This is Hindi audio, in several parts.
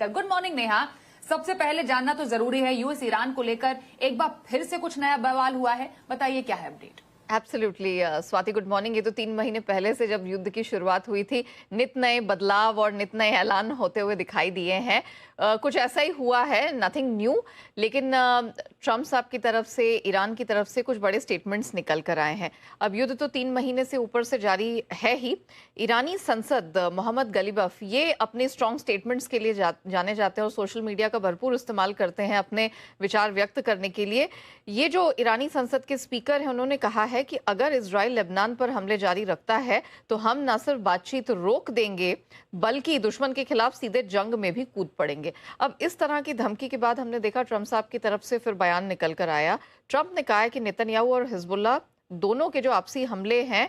लेकर। Good morning Neha. सबसे पहले जानना तो जरूरी है, यूएस ईरान को लेकर एक बार फिर से कुछ नया बवाल हुआ है, बताइए क्या है update. Absolutely Swati, good morning. ये तो 3 महीने पहले से जब युद्ध की शुरुआत हुई थी, नित नए बदलाव और नित नए ऐलान होते हुए दिखाई दिए हैं। कुछ ऐसा ही हुआ है, नथिंग न्यू। लेकिन ट्रम्प साहब की तरफ से, ईरान की तरफ से कुछ बड़े स्टेटमेंट्स निकल कर आए हैं। अब युद्ध तो 3 महीने से ऊपर से जारी है ही। ईरानी संसद मोहम्मद गलीबफ ये अपने स्ट्रॉन्ग स्टेटमेंट्स के लिए जाने जाते हैं और सोशल मीडिया का भरपूर इस्तेमाल करते हैं अपने विचार व्यक्त करने के लिए। ये जो ईरानी संसद के स्पीकर हैं, उन्होंने कहा है कि अगर इजराइल लेबनान पर हमले जारी रखता है तो हम न सिर्फ बातचीत रोक देंगे बल्कि दुश्मन के खिलाफ सीधे जंग में भी कूद पड़ेंगे। अब इस तरह की धमकी के बाद हमने देखा ट्रम्प साहब की तरफ से फिर बयान निकल कर आया। ट्रम्प ने कहा है कि नेतन्याहू और हिजबुल्लाह दोनों के जो आपसी हमले हैं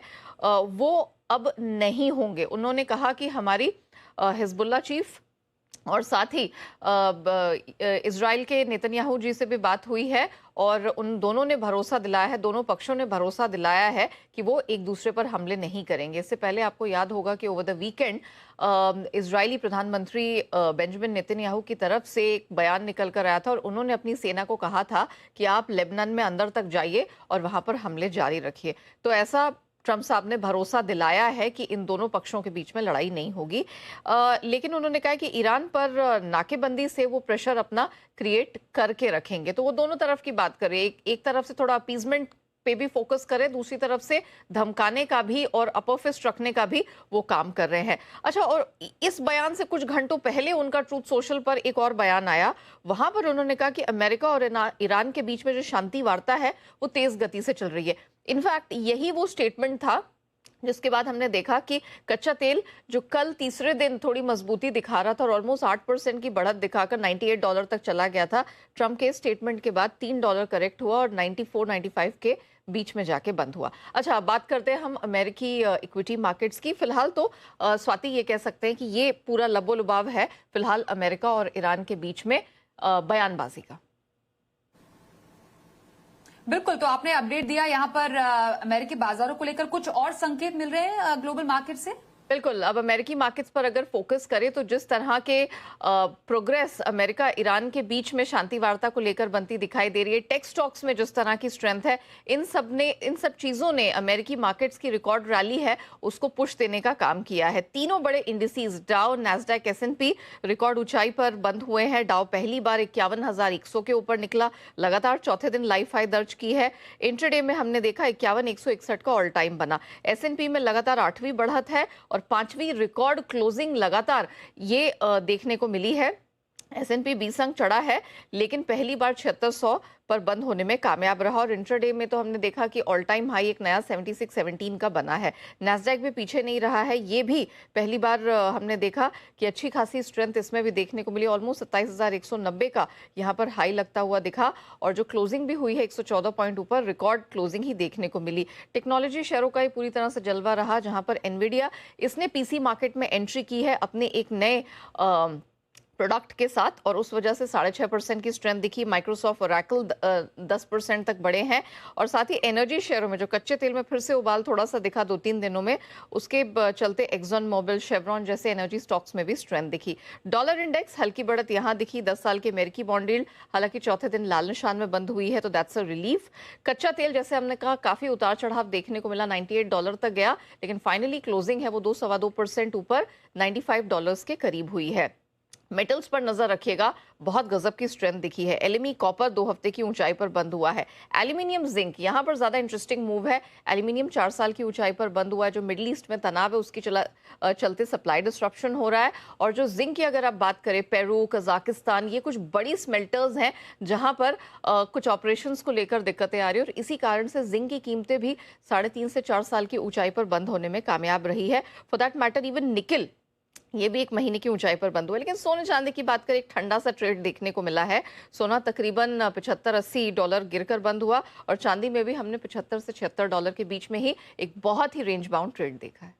वो अब नहीं होंगे। उन्होंने कहा कि हमारी हिजबुल्लाह चीफ और साथ ही इजराइल के नेतन्याहू जी से भी बात हुई है और उन दोनों ने भरोसा दिलाया है, दोनों पक्षों ने भरोसा दिलाया है कि वो एक दूसरे पर हमले नहीं करेंगे। इससे पहले आपको याद होगा कि ओवर द वीकेंड इजरायली प्रधानमंत्री बेंजामिन नेतन्याहू की तरफ से एक बयान निकल कर आया था और उन्होंने अपनी सेना को कहा था कि आप लेबनान में अंदर तक जाइए और वहां पर हमले जारी रखिए। तो ऐसा ट्रम्प साहब ने भरोसा दिलाया है कि इन दोनों पक्षों के बीच में लड़ाई नहीं होगी। लेकिन उन्होंने कहा कि ईरान पर नाकेबंदी से वो प्रेशर अपना क्रिएट करके रखेंगे। तो वो दोनों तरफ की बात करें, एक तरफ से थोड़ा अपीजमेंट पे भी फोकस करें, दूसरी तरफ से धमकाने का भी और अपर फिस्ट रखने का भी वो काम कर रहे हैं। अच्छा, और इस बयान से कुछ घंटों पहले उनका ट्रूथ सोशल पर एक और बयान आया। वहां पर उन्होंने कहा कि अमेरिका और ईरान के बीच में जो शांति वार्ता है वो तेज गति से चल रही है। इनफैक्ट यही वो स्टेटमेंट था जिसके बाद हमने देखा कि कच्चा तेल जो कल तीसरे दिन थोड़ी मजबूती दिखा रहा था और ऑलमोस्ट 8% की बढ़त दिखाकर $98 तक चला गया था, ट्रम्प के स्टेटमेंट के बाद $3 करेक्ट हुआ और 94-95 के बीच में जाके बंद हुआ। अच्छा, बात करते हैं हम अमेरिकी इक्विटी मार्केट्स की। फिलहाल तो स्वाति ये कह सकते हैं कि ये पूरा लबोलुबाव है फिलहाल अमेरिका और ईरान के बीच में बयानबाजी का। बिल्कुल, तो आपने अपडेट दिया। यहाँ पर अमेरिकी बाजारों को लेकर कुछ और संकेत मिल रहे हैं ग्लोबल मार्केट से। बिल्कुल, अब अमेरिकी मार्केट्स पर अगर फोकस करें तो जिस तरह के प्रोग्रेस अमेरिका ईरान के बीच में शांति वार्ता को लेकर बनती दिखाई दे रही है, टेक स्टॉक्स में जिस तरह की स्ट्रेंथ है, इन सब चीजों ने अमेरिकी मार्केट्स की रिकॉर्ड रैली है उसको पुश देने का काम किया है। तीनों बड़े इंडिसेस डाउ, नैस्डैक, S&P रिकॉर्ड ऊंचाई पर बंद हुए हैं। डाउ पहली बार 51,100 के ऊपर निकला, लगातार चौथे दिन लाइफ हाई दर्ज की है। इंट्राडे में हमने देखा 51,161 का ऑल टाइम बना। S&P में लगातार 8वीं बढ़त है और 5वीं रिकॉर्ड क्लोजिंग लगातार ये देखने को मिली है। S&P 20 अंक चढ़ा है लेकिन पहली बार 7600 पर बंद होने में कामयाब रहा और इंट्राडे में तो हमने देखा कि ऑल टाइम हाई एक नया 7617 का बना है। नैस्डैक भी पीछे नहीं रहा है, ये भी पहली बार हमने देखा कि अच्छी खासी स्ट्रेंथ इसमें भी देखने को मिली। ऑलमोस्ट 27,190 का यहाँ पर हाई लगता हुआ दिखा और जो क्लोजिंग भी हुई है 114 पॉइंट ऊपर, रिकॉर्ड क्लोजिंग ही देखने को मिली। टेक्नोलॉजी शेयरों का ही पूरी तरह से जलवा रहा, जहां पर एनवीडिया इसने पीसी मार्केट में एंट्री की है अपने एक नए प्रोडक्ट के साथ और उस वजह से 6.5% की स्ट्रेंथ दिखी। माइक्रोसॉफ्ट, ओरेकल 10% तक बढ़े हैं और साथ ही एनर्जी शेयरों में जो कच्चे तेल में फिर से उबाल थोड़ा सा दिखा 2-3 दिनों में, उसके चलते एक्सॉन मोबिल, शेवरॉन जैसे एनर्जी स्टॉक्स में भी स्ट्रेंथ दिखी। डॉलर इंडेक्स हल्की बढ़त यहाँ दिखी। 10 साल के अमेरिकी बॉन्ड यील्ड हालांकि चौथे दिन लाल निशान में बंद हुई है तो दैट्स अ रिलीफ। कच्चा तेल जैसे हमने कहा काफी उतार चढ़ाव देखने को मिला, $98 तक गया लेकिन फाइनली क्लोजिंग है वो 2-2.25% ऊपर $95 के करीब हुई है। मेटल्स पर नजर रखिएगा, बहुत गजब की स्ट्रेंथ दिखी है। एलएमई कॉपर 2 हफ्ते की ऊंचाई पर बंद हुआ है। एल्यूमिनियम जिंक यहां पर ज्यादा इंटरेस्टिंग मूव है। एल्यूमिनियम 4 साल की ऊंचाई पर बंद हुआ है। जो मिडिल ईस्ट में तनाव है उसकी चलते सप्लाई डिस्ट्रप्शन हो रहा है। और जो जिंक की अगर आप बात करें, पेरू, कजाकिस्तान, ये कुछ बड़ी स्मेल्टर्स हैं जहां पर कुछ ऑपरेशंस को लेकर दिक्कतें आ रही है और इसी कारण से जिंक की कीमतें भी 3.5 से 4 साल की ऊंचाई पर बंद होने में कामयाब रही है। फॉर दैट मैटर इवन निकल ये भी 1 महीने की ऊंचाई पर बंद हुआ। लेकिन सोने चांदी की बात करें, एक ठंडा सा ट्रेड देखने को मिला है। सोना तकरीबन $75-80 गिरकर बंद हुआ और चांदी में भी हमने $75 से $76 के बीच में ही एक बहुत ही रेंज बाउंड ट्रेड देखा है।